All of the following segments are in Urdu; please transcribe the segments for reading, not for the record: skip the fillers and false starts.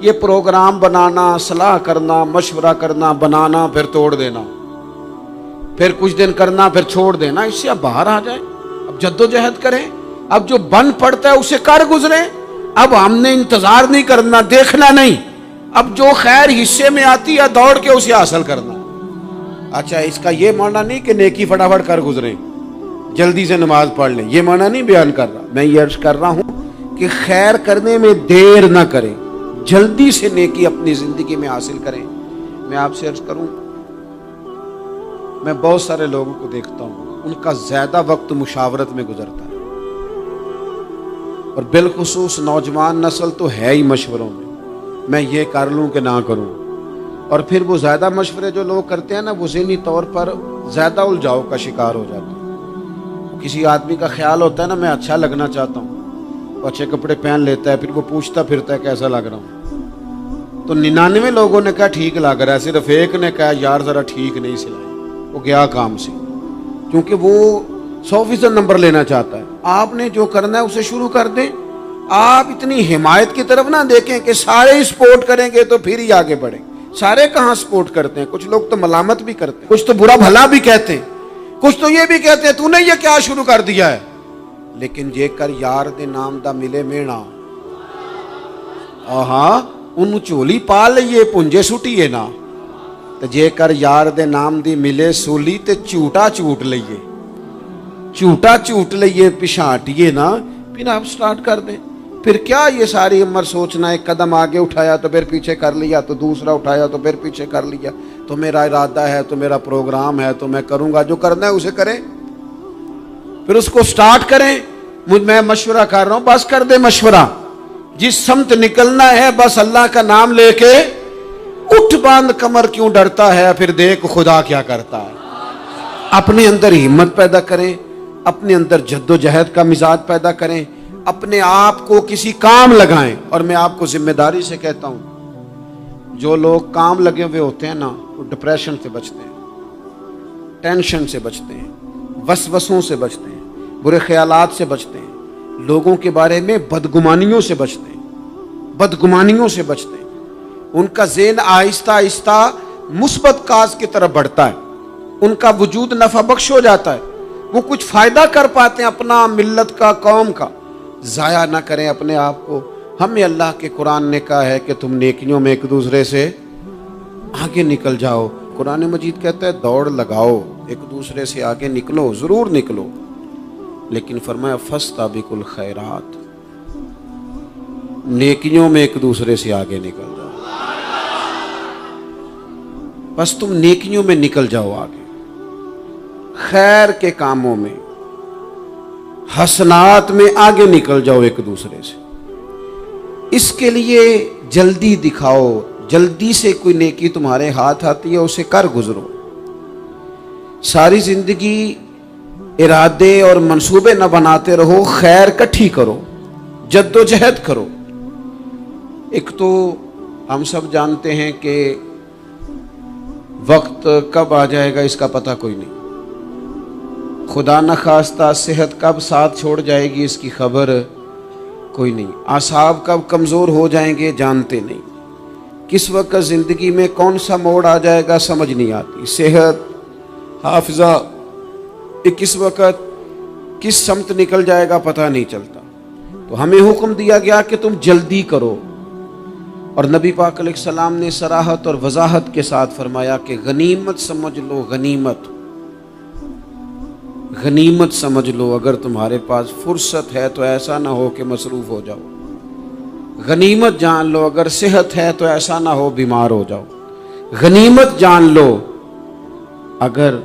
یہ پروگرام بنانا، صلاح کرنا، مشورہ کرنا، بنانا پھر توڑ دینا، پھر کچھ دن کرنا پھر چھوڑ دینا، اس سے اب باہر آ جائیں، اب جدوجہد کریں، اب جو بن پڑتا ہے اسے کر گزریں۔ اب ہم نے انتظار نہیں کرنا، دیکھنا نہیں، اب جو خیر حصے میں آتی ہے دوڑ کے اسے حاصل کرنا۔ اچھا، اس کا یہ معنی نہیں کہ نیکی فٹافٹ کر گزریں، جلدی سے نماز پڑھ لیں، یہ معنی نہیں بیان کر رہا۔ میں یہ عرض کر رہا ہوں کہ خیر کرنے میں دیر نہ کریں، جلدی سے نیکی اپنی زندگی میں حاصل کریں۔ میں آپ سے عرض کروں، میں بہت سارے لوگوں کو دیکھتا ہوں، ان کا زیادہ وقت مشاورت میں گزرتا ہے، اور بالخصوص نوجوان نسل تو ہے ہی مشوروں میں یہ کر لوں کہ نہ کروں، اور پھر وہ زیادہ مشورے جو لوگ کرتے ہیں نا، وہ ذہنی طور پر زیادہ الجھاؤ کا شکار ہو جاتے ہیں۔ کسی آدمی کا خیال ہوتا ہے نا، میں اچھا لگنا چاہتا ہوں، وہ اچھے کپڑے پہن لیتا ہے، پھر وہ پوچھتا پھرتا ہے کیسا لگ رہا ہوں، تو 99 لوگوں نے کہا ٹھیک لگ رہا ہے، صرف ایک نے کہا یار ذرا ٹھیک نہیں سلائی، وہ گیا کام سے، کیونکہ وہ 100% نمبر لینا چاہتا ہے۔ آپ نے جو کرنا ہے اسے شروع کر دیں، آپ اتنی حمایت کی طرف نہ دیکھیں کہ سارے ہی سپورٹ کریں گے تو پھر ہی آگے بڑھیں۔ سارے کہاں سپورٹ کرتے ہیں، کچھ لوگ تو ملامت بھی کرتے ہیں، کچھ تو برا بھلا بھی کہتے ہیں، کچھ تو یہ بھی کہتے ہیں تو نے یہ کیا شروع کر دیا ہے۔ لیکن جے کر یار دے نام دا ملے مینا، آہاں انہوں چولی پا لئیے پنجے سٹیے نا، تو جے کر یار دے نام دی ملے سولی تے چوٹا چوٹ لئیے، چوٹا چوٹ لئیے پشانٹیے نا، پھر آپ سٹارٹ کر دیں۔ پھر کیا یہ ساری عمر سوچنا، ایک قدم آگے اٹھایا تو پھر پیچھے کر لیا، تو دوسرا اٹھایا تو پھر پیچھے کر لیا، تو میرا ارادہ ہے، تو میرا پروگرام ہے، تو میں کروں گا، جو کرنا ہے اسے کریں، پھر اس کو سٹارٹ کریں۔ میں مشورہ کر رہا ہوں، بس کر دے مشورہ، جس سمت نکلنا ہے بس اللہ کا نام لے کے اٹھ، باندھ کمر کیوں ڈرتا ہے، پھر دیکھ خدا کیا کرتا ہے۔ اپنے اندر ہمت پیدا کریں، اپنے اندر جد و جہد کا مزاج پیدا کریں، اپنے آپ کو کسی کام لگائیں۔ اور میں آپ کو ذمہ داری سے کہتا ہوں، جو لوگ کام لگے ہوئے ہوتے ہیں نا، وہ ڈپریشن سے بچتے ہیں، ٹینشن سے بچتے ہیں، وسوسوں سے بچتے ہیں، برے خیالات سے بچتے ہیں، لوگوں کے بارے میں بدگمانیوں سے بچتے ہیں، بدگمانیوں سے بچتے ہیں۔ ان کا ذہن آہستہ آہستہ مثبت کاز کی طرف بڑھتا ہے، ان کا وجود نفع بخش ہو جاتا ہے، وہ کچھ فائدہ کر پاتے ہیں اپنا، ملت کا، قوم کا۔ ضائع نہ کریں اپنے آپ کو۔ ہمیں اللہ کے قرآن نے کہا ہے کہ تم نیکیوں میں ایک دوسرے سے آگے نکل جاؤ۔ قرآن مجید کہتا ہے دوڑ لگاؤ، ایک دوسرے سے آگے نکلو، ضرور نکلو، لیکن فرمایا فاستبقوا الخیرات، نیکیوں میں ایک دوسرے سے آگے نکل جاؤ۔ بس تم نیکیوں میں نکل جاؤ آگے، خیر کے کاموں میں، حسنات میں آگے نکل جاؤ ایک دوسرے سے۔ اس کے لیے جلدی دکھاؤ، جلدی سے کوئی نیکی تمہارے ہاتھ آتی ہے اسے کر گزرو۔ ساری زندگی ارادے اور منصوبے نہ بناتے رہو، خیر کٹھی کرو، جد و جہد کرو۔ ایک تو ہم سب جانتے ہیں کہ وقت کب آ جائے گا اس کا پتہ کوئی نہیں، خدا نخواستہ صحت کب ساتھ چھوڑ جائے گی اس کی خبر کوئی نہیں، اعصاب کب کمزور ہو جائیں گے جانتے نہیں، کس وقت زندگی میں کون سا موڑ آ جائے گا سمجھ نہیں آتی، صحت، حافظہ کس وقت کس سمت نکل جائے گا پتہ نہیں چلتا۔ تو ہمیں حکم دیا گیا کہ تم جلدی کرو، اور نبی پاک علیہ السلام نے صراحت اور وضاحت کے ساتھ فرمایا کہ غنیمت سمجھ لو، غنیمت غنیمت سمجھ لو، اگر تمہارے پاس فرصت ہے تو ایسا نہ ہو کہ مصروف ہو جاؤ، غنیمت جان لو اگر صحت ہے تو ایسا نہ ہو بیمار ہو جاؤ، غنیمت جان لو اگر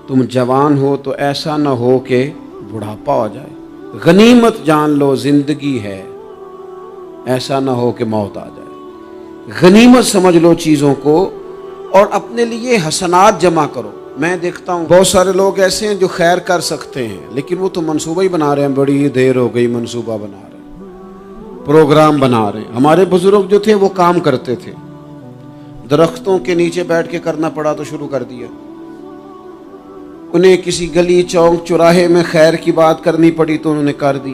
تم جوان ہو تو ایسا نہ ہو کہ بڑھاپا ہو جائے، غنیمت جان لو زندگی ہے، ایسا نہ ہو کہ موت آ جائے۔ غنیمت سمجھ لو چیزوں کو، اور اپنے لیے حسنات جمع کرو۔ میں دیکھتا ہوں بہت سارے لوگ ایسے ہیں جو خیر کر سکتے ہیں، لیکن وہ تو منصوبہ ہی بنا رہے ہیں، بڑی دیر ہو گئی منصوبہ بنا رہے ہیں، پروگرام بنا رہے ہیں۔ ہمارے بزرگ جو تھے وہ کام کرتے تھے، درختوں کے نیچے بیٹھ کے کرنا پڑا تو شروع کر دیا، انہیں کسی گلی چوک چوراہے میں خیر کی بات کرنی پڑی تو انہوں نے کر دی،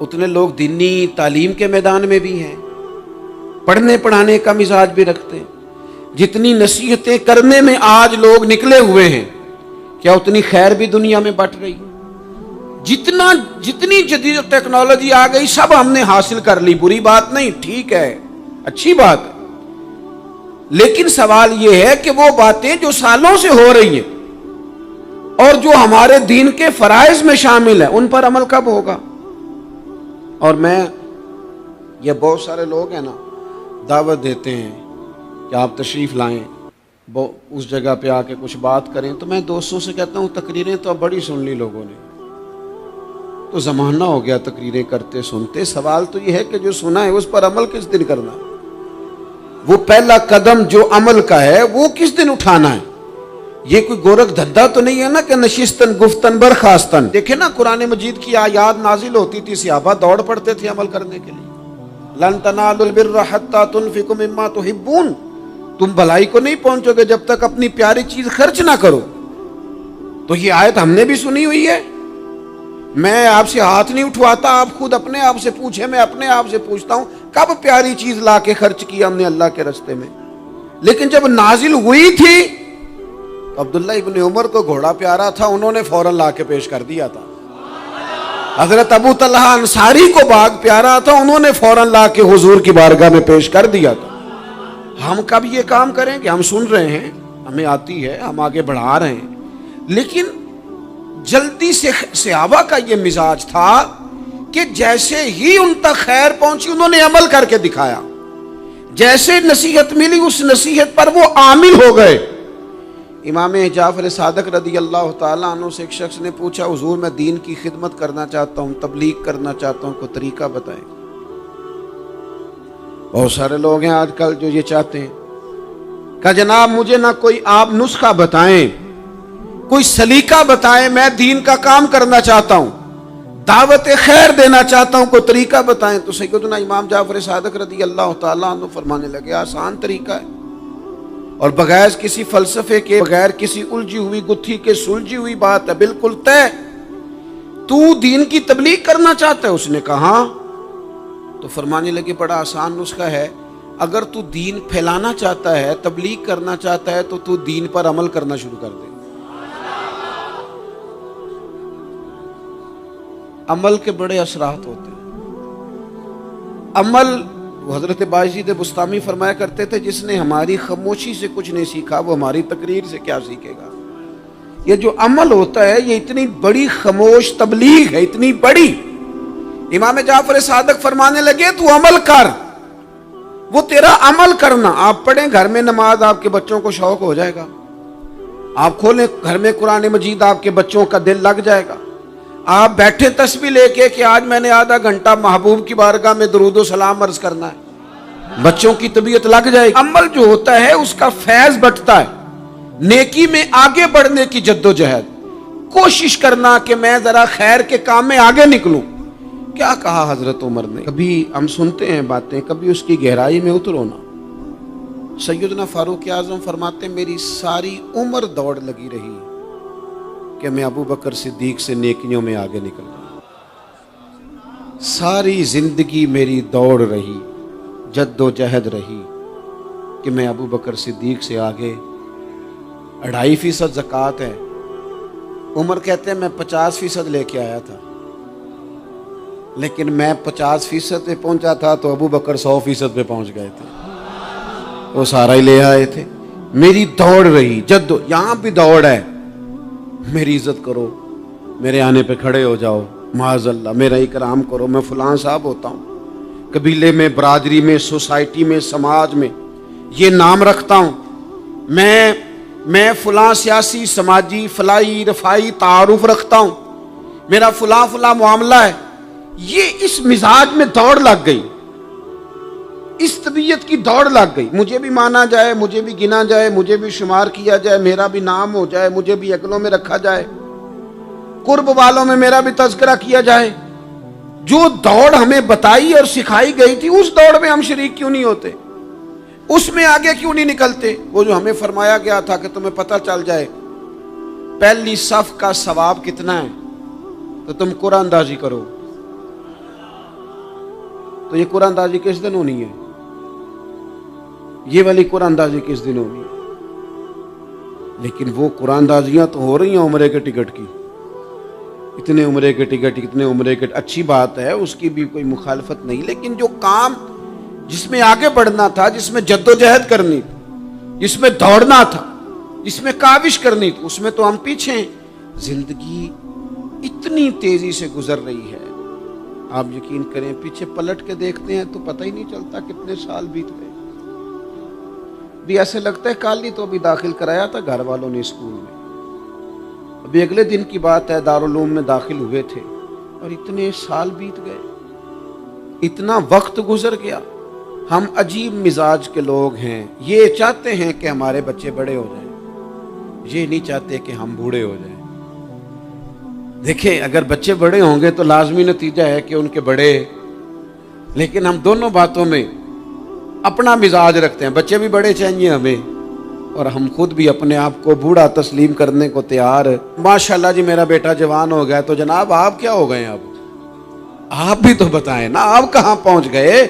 اتنے لوگ دینی تعلیم کے میدان میں بھی ہیں، پڑھنے پڑھانے کا مزاج بھی رکھتے ہیں۔ جتنی نصیحتیں کرنے میں آج لوگ نکلے ہوئے ہیں، کیا اتنی خیر بھی دنیا میں بٹ رہی؟ جتنی جدید ٹیکنالوجی آ گئی سب ہم نے حاصل کر لی، بری بات نہیں، ٹھیک ہے، اچھی بات ہے، لیکن سوال یہ ہے کہ وہ باتیں جو سالوں سے ہو رہی ہیں اور جو ہمارے دین کے فرائض میں شامل ہیں ان پر عمل کب ہوگا؟ اور یہ بہت سارے لوگ ہیں نا، دعوت دیتے ہیں کہ آپ تشریف لائیں، اس جگہ پہ آ کے کچھ بات کریں، تو میں دوستوں سے کہتا ہوں تقریریں تو اب بڑی سن لی لوگوں نے، تو زمانہ ہو گیا تقریریں کرتے سنتے۔ سوال تو یہ ہے کہ جو سنا ہے اس پر عمل کس دن کرنا ہے؟ وہ پہلا قدم جو عمل کا ہے وہ کس دن اٹھانا ہے؟ یہ کوئی گورکھ دھندا تو نہیں ہے نا کہ نشستن گفتن برخاستن۔ دیکھیں نا قرآن مجید کی آیات نازل ہوتی تھی، صحابہ دوڑ پڑتے تھے عمل کرنے کے لیے۔ لن تنالوا البر حتى تنفقوا مما تحبون، تم بھلائی کو نہیں پہنچو گے جب تک اپنی پیاری چیز خرچ نہ کرو۔ تو یہ آیت ہم نے بھی سنی ہوئی ہے، میں آپ سے ہاتھ نہیں اٹھواتا، آپ خود اپنے آپ سے پوچھیں، میں اپنے آپ سے پوچھتا ہوں کب پیاری چیز لا کے خرچ کیا ہم نے اللہ کے راستے میں؟ لیکن جب نازل ہوئی تھی عبداللہ ابن عمر کو گھوڑا پیارا تھا، انہوں نے فوراً لا کے پیش کر دیا تھا۔ حضرت ابو طلحہ انصاری کو باغ پیارا تھا، انہوں نے فوراً لا کے حضور کی بارگاہ میں پیش کر دیا تھا۔ ہم کب یہ کام کریں کہ ہم سن رہے ہیں، ہمیں آتی ہے، ہم آگے بڑھا رہے ہیں، لیکن جلدی سے صحابہ کا یہ مزاج تھا کہ جیسے ہی ان تک خیر پہنچی انہوں نے عمل کر کے دکھایا، جیسے نصیحت ملی اس نصیحت پر وہ عامل ہو گئے۔ امام جعفر صادق رضی اللہ تعالیٰ عنہ سے ایک شخص نے پوچھا، حضور میں دین کی خدمت کرنا چاہتا ہوں، تبلیغ کرنا چاہتا ہوں، کوئی طریقہ بتائیں۔ بہت سارے لوگ ہیں آج کل جو یہ چاہتے ہیں، کہا جناب مجھے نہ کوئی آپ نسخہ بتائیں، کوئی سلیقہ بتائیں، میں دین کا کام کرنا چاہتا ہوں، دعوت خیر دینا چاہتا ہوں، کوئی طریقہ بتائیں۔ تو سیدنا امام جعفر صادق رضی اللہ تعالیٰ عنہ فرمانے لگے، آسان طریقہ ہے، اور بغیر کسی فلسفے کے، بغیر کسی الجھی ہوئی گتھی کے سلجھی ہوئی بات ہے، بالکل طے۔ تو دین کی تبلیغ کرنا چاہتا ہے؟ اس نے کہا ہاں۔ تو فرمانے لگے بڑا آسان نسخہ ہے، اگر تو دین پھیلانا چاہتا ہے، تبلیغ کرنا چاہتا ہے، تو دین پر عمل کرنا شروع کر دے۔ عمل کے بڑے اثرات ہوتے ہیں۔ عمل، حضرت باجید بستامی فرمایا کرتے تھے، جس نے ہماری خاموشی سے کچھ نہیں سیکھا وہ ہماری تقریر سے کیا سیکھے گا۔ یہ جو عمل ہوتا ہے یہ اتنی بڑی خاموش تبلیغ ہے، اتنی بڑی۔ امام جعفر صادق فرمانے لگے تو عمل کر، وہ تیرا عمل کرنا۔ آپ پڑھیں گھر میں نماز، آپ کے بچوں کو شوق ہو جائے گا، آپ کھولیں گھر میں قرآن مجید، آپ کے بچوں کا دل لگ جائے گا۔ آپ بیٹھے تسبیح لے کے کہ آج میں نے آدھا گھنٹہ محبوب کی بارگاہ میں درود و سلام عرض کرنا ہے، بچوں کی طبیعت لگ جائے گی۔ عمل جو ہوتا ہے اس کا فیض بٹتا ہے، نیکی میں آگے بڑھنے کی جدوجہد، کوشش کرنا کہ میں ذرا خیر کے کام میں آگے نکلوں۔ کیا کہا حضرت عمر نے؟ کبھی ہم سنتے ہیں باتیں، کبھی اس کی گہرائی میں اترو نا۔ سیدنا فاروق اعظم فرماتے میری ساری عمر دوڑ لگی رہی کہ میں ابو بکر صدیق سے نیکیوں میں آگے نکل جاؤں، ساری زندگی میری دوڑ رہی، جد و جہد رہی کہ میں ابو بکر صدیق سے آگے۔ 2.5% زکوٰۃ ہے، عمر کہتے ہیں میں 50% لے کے آیا تھا، لیکن میں 50% پہ پہنچا تھا تو ابو بکر 100% پہ پہنچ گئے تھے، وہ سارا ہی لے آئے تھے۔ میری دوڑ رہی، یہاں بھی دوڑ ہے، میری عزت کرو، میرے آنے پہ کھڑے ہو جاؤ، معاذ اللہ میرا اکرام کرو، میں فلاں صاحب ہوتا ہوں، قبیلے میں، برادری میں، سوسائٹی میں، سماج میں یہ نام رکھتا ہوں، میں فلاں سیاسی، سماجی، فلاحی، رفائی تعارف رکھتا ہوں، میرا فلاں معاملہ ہے۔ یہ اس مزاج میں دوڑ لگ گئی، اس طبیعت کی دوڑ لگ گئی، مجھے بھی مانا جائے، مجھے بھی گنا جائے، مجھے بھی شمار کیا جائے، میرا بھی نام ہو جائے، مجھے بھی اگلوں میں رکھا جائے، قرب والوں میں میرا بھی تذکرہ کیا جائے۔ جو دوڑ ہمیں بتائی اور سکھائی گئی تھی اس دوڑ میں ہم شریک کیوں نہیں ہوتے؟ اس میں آگے کیوں نہیں نکلتے؟ وہ جو ہمیں فرمایا گیا تھا کہ تمہیں پتہ چل جائے پہلی صف کا ثواب کتنا ہے تو تم قرآن اندازی کرو، تو یہ قرآن اندازی کس دن ہونی ہے؟ یہ والی قرآن اندازی کس دن ہونی ہے؟ لیکن وہ قرآن اندازیاں تو ہو رہی ہیں عمرے کے ٹکٹ کی، اتنے عمرے کے ٹکٹ، اتنے عمرے کے، اچھی بات ہے، اس کی بھی کوئی مخالفت نہیں، لیکن جو کام جس میں آگے بڑھنا تھا، جس میں جد و جہد کرنی تھی، جس میں دوڑنا تھا، جس میں کاوش کرنی تھی، اس میں تو ہم پیچھے ہیں۔ زندگی اتنی تیزی سے گزر رہی ہے، آپ یقین کریں پیچھے پلٹ کے دیکھتے ہیں تو پتہ ہی نہیں چلتا کتنے سال بیت گئے۔ بھی ایسے لگتا ہے کل ہی تو ابھی داخل کرایا تھا گھر والوں نے اسکول میں، ابھی اگلے دن کی بات ہے دارالعلوم میں داخل ہوئے تھے اور اتنے سال بیت گئے، اتنا وقت گزر گیا۔ ہم عجیب مزاج کے لوگ ہیں، یہ چاہتے ہیں کہ ہمارے بچے بڑے ہو جائیں، یہ نہیں چاہتے کہ ہم بوڑھے ہو جائیں۔ دیکھیں اگر بچے بڑے ہوں گے تو لازمی نتیجہ ہے کہ ان کے بڑے، لیکن ہم دونوں باتوں میں اپنا مزاج رکھتے ہیں، بچے بھی بڑے چاہیے ہمیں اور ہم خود بھی اپنے آپ کو بوڑھا تسلیم کرنے کو تیار۔ ماشاءاللہ جی میرا بیٹا جوان ہو گیا، تو جناب آپ کیا ہو گئے ہیں؟ اب آپ بھی تو بتائیں نا، آپ کہاں پہنچ گئے؟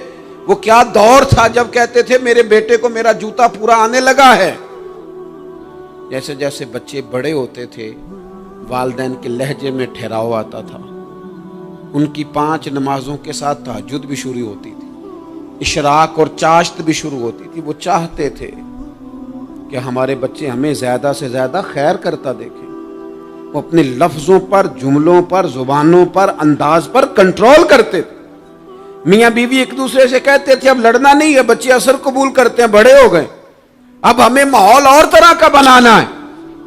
وہ کیا دور تھا جب کہتے تھے میرے بیٹے کو میرا جوتا پورا آنے لگا ہے۔ جیسے جیسے بچے بڑے ہوتے تھے والدین کے لہجے میں ٹھہراؤ آتا تھا، ان کی 5 نمازوں کے ساتھ تہجد بھی شروع ہوتی تھی، اشراق اور چاشت بھی شروع ہوتی تھی۔ وہ چاہتے تھے کہ ہمارے بچے ہمیں زیادہ سے زیادہ خیر کرتا دیکھیں، وہ اپنے لفظوں پر، جملوں پر، زبانوں پر، انداز پر کنٹرول کرتے تھے۔ میاں بیوی ایک دوسرے سے کہتے تھے اب لڑنا نہیں ہے، بچے اثر قبول کرتے ہیں، بڑے ہو گئے، اب ہمیں ماحول اور طرح کا بنانا ہے۔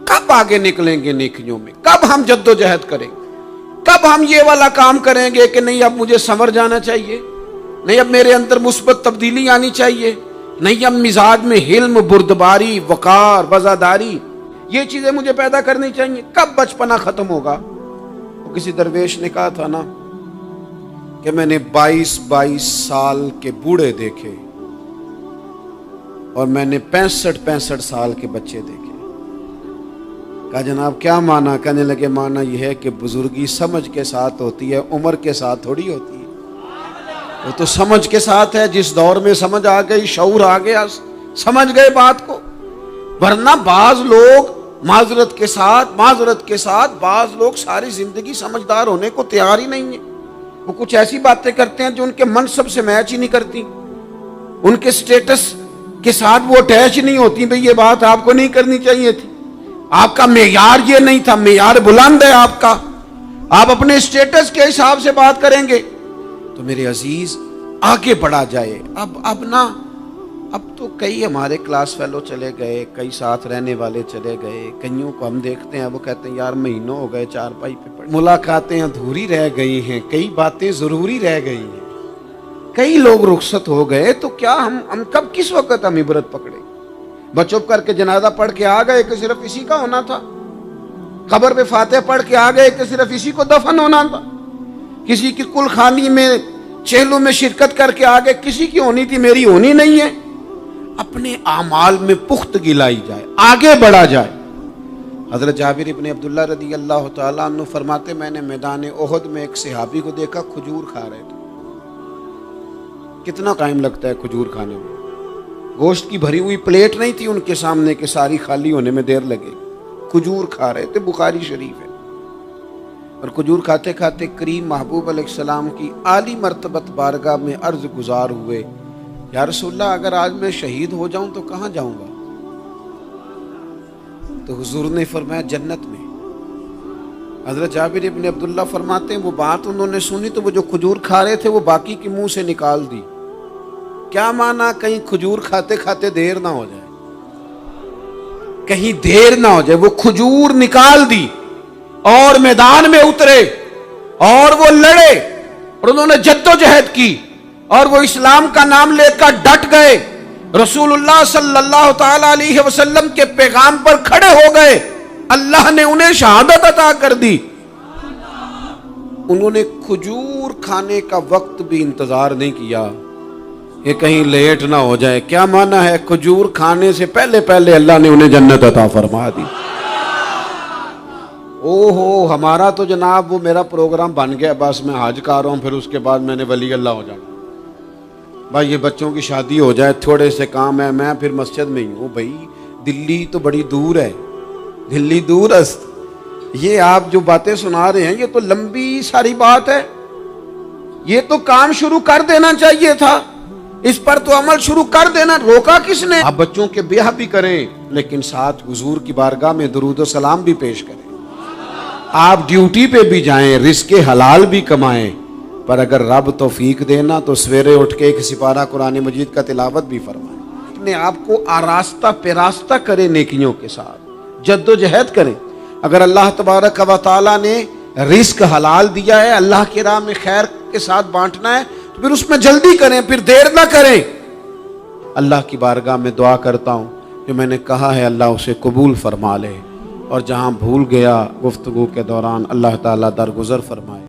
کب آگے نکلیں گے نیکیوں میں؟ کب ہم جد و جہد کریں گے؟ کب ہم یہ والا کام کریں گے کہ نہیں اب مجھے سنور جانا چاہیے، نہیں اب میرے اندر مثبت تبدیلی آنی چاہیے، نہیں اب مزاج میں حلم، بردباری، وقار، وفاداری، یہ چیزیں مجھے پیدا کرنی چاہیے؟ کب بچپنا ختم ہوگا؟ وہ کسی درویش نے کہا تھا نا کہ میں نے 22 سال کے بوڑھے دیکھے اور میں نے 65 سال کے بچے دیکھے۔ کہا جناب کیا معنی؟ کہنے لگے معنی یہ ہے کہ بزرگی سمجھ کے ساتھ ہوتی ہے، عمر کے ساتھ تھوڑی ہوتی ہے۔ وہ تو سمجھ کے ساتھ ہے، جس دور میں سمجھ آ گئی، شعور آ گیا، سمجھ گئے بات کو۔ ورنہ بعض لوگ معذرت کے ساتھ بعض لوگ ساری زندگی سمجھدار ہونے کو تیار ہی نہیں ہیں۔ وہ کچھ ایسی باتیں کرتے ہیں جو ان کے منصب سے میچ ہی نہیں کرتی، ان کے سٹیٹس کے ساتھ وہ اٹیچ نہیں ہوتی۔ بھئی یہ بات آپ کو نہیں کرنی چاہیے تھی، آپ کا معیار یہ نہیں تھا، معیار بلند ہے آپ کا، آپ اپنے سٹیٹس کے حساب سے بات کریں گے۔ تو میرے عزیز آگے بڑھا جائے۔ اب تو کئی ہمارے کلاس فیلو چلے گئے، کئی ساتھ رہنے والے چلے گئے، کئیوں کو ہم دیکھتے ہیں وہ کہتے ہیں یار مہینوں ہو گئے چارپائی پہ پڑے، ملاقاتیں ادھوری رہ گئی ہیں، کئی باتیں ضروری رہ گئی ہیں، کئی لوگ رخصت ہو گئے، تو کیا ہم کب کس وقت ہم عبرت پکڑے؟ بس چپ کر کے جنازہ پڑھ کے آ گئے کہ صرف اسی کا ہونا تھا، قبر پہ فاتحہ پڑھ کے آ گئے کہ صرف اسی کو دفن ہونا تھا، کسی کی کل خانی میں چہلوں میں شرکت کر کے آگے کسی کی ہونی تھی، میری ہونی نہیں ہے۔ اپنے اعمال میں پختگی لائی جائے، آگے بڑھا جائے۔ حضرت جابر ابن عبداللہ رضی اللہ تعالیٰ عنہ فرماتے میں نے میدان احد میں ایک صحابی کو دیکھا کھجور کھا رہے تھے۔ کتنا ٹائم لگتا ہے کھجور کھانے میں؟ گوشت کی بھری ہوئی پلیٹ نہیں تھی ان کے سامنے کہ ساری خالی ہونے میں دیر لگے، کھجور کھا رہے تھے، بخاری شریف ہے۔ اور کھجور کھاتے کھاتے کریم محبوب علیہ السلام کی عالی مرتبت بارگاہ میں عرض گزار ہوئے یا رسول اللہ اگر آج میں شہید ہو جاؤں تو کہاں جاؤں گا؟ تو حضور نے فرمایا جنت میں۔ حضرت جابر ابن عبداللہ فرماتے ہیں وہ بات انہوں نے سنی تو وہ جو کھجور کھا رہے تھے وہ باقی کے منہ سے نکال دی۔ کیا معنی؟ کہیں کھجور کھاتے کھاتے دیر نہ ہو جائے، کہیں دیر نہ ہو جائے۔ وہ کھجور نکال دی اور میدان میں اترے اور وہ لڑے اور انہوں نے جد و جہد کی اور وہ اسلام کا نام لے کر ڈٹ گئے، رسول اللہ صلی اللہ تعالی علیہ وسلم کے پیغام پر کھڑے ہو گئے، اللہ نے انہیں شہادت عطا کر دی۔ انہوں نے کھجور کھانے کا وقت بھی انتظار نہیں کیا کہ کہیں لیٹ نہ ہو جائے۔ کیا معنی ہے؟ کھجور کھانے سے پہلے پہلے اللہ نے انہیں جنت عطا فرما دی۔ اوہو ہمارا تو جناب وہ میرا پروگرام بن گیا، بس میں حج کر رہا ہوں، پھر اس کے بعد میں نے ولی اللہ ہو جانا۔ بھائی یہ بچوں کی شادی ہو جائے، تھوڑے سے کام ہے، میں پھر مسجد میں ہی ہوں. بھائی دلی تو بڑی دور ہے، دلی دور است. یہ آپ جو باتیں سنا رہے ہیں یہ تو لمبی ساری بات ہے. یہ تو کام شروع کر دینا چاہیے تھا، اس پر تو عمل شروع کر دینا، روکا کس نے؟ آپ بچوں کے بیاہ بھی کریں لیکن ساتھ حضور کی بارگاہ میں درود و سلام بھی پیش کریں. آپ ڈیوٹی پہ بھی جائیں، رزق حلال بھی کمائیں، پر اگر رب توفیق دینا تو سویرے اٹھ کے ایک سپارہ قرآن مجید کا تلاوت بھی فرمائیں. اپنے آپ کو آراستہ پیراستہ کریں، نیکیوں کے ساتھ جد و جہد کریں. اگر اللہ تبارک و تعالیٰ نے رزق حلال دیا ہے، اللہ کی راہ میں خیر کے ساتھ بانٹنا ہے، تو پھر اس میں جلدی کریں، پھر دیر نہ کریں. اللہ کی بارگاہ میں دعا کرتا ہوں جو میں نے کہا ہے اللہ اسے قبول فرما لے، اور جہاں بھول گیا گفتگو کے دوران اللہ تعالیٰ درگزر فرمائے.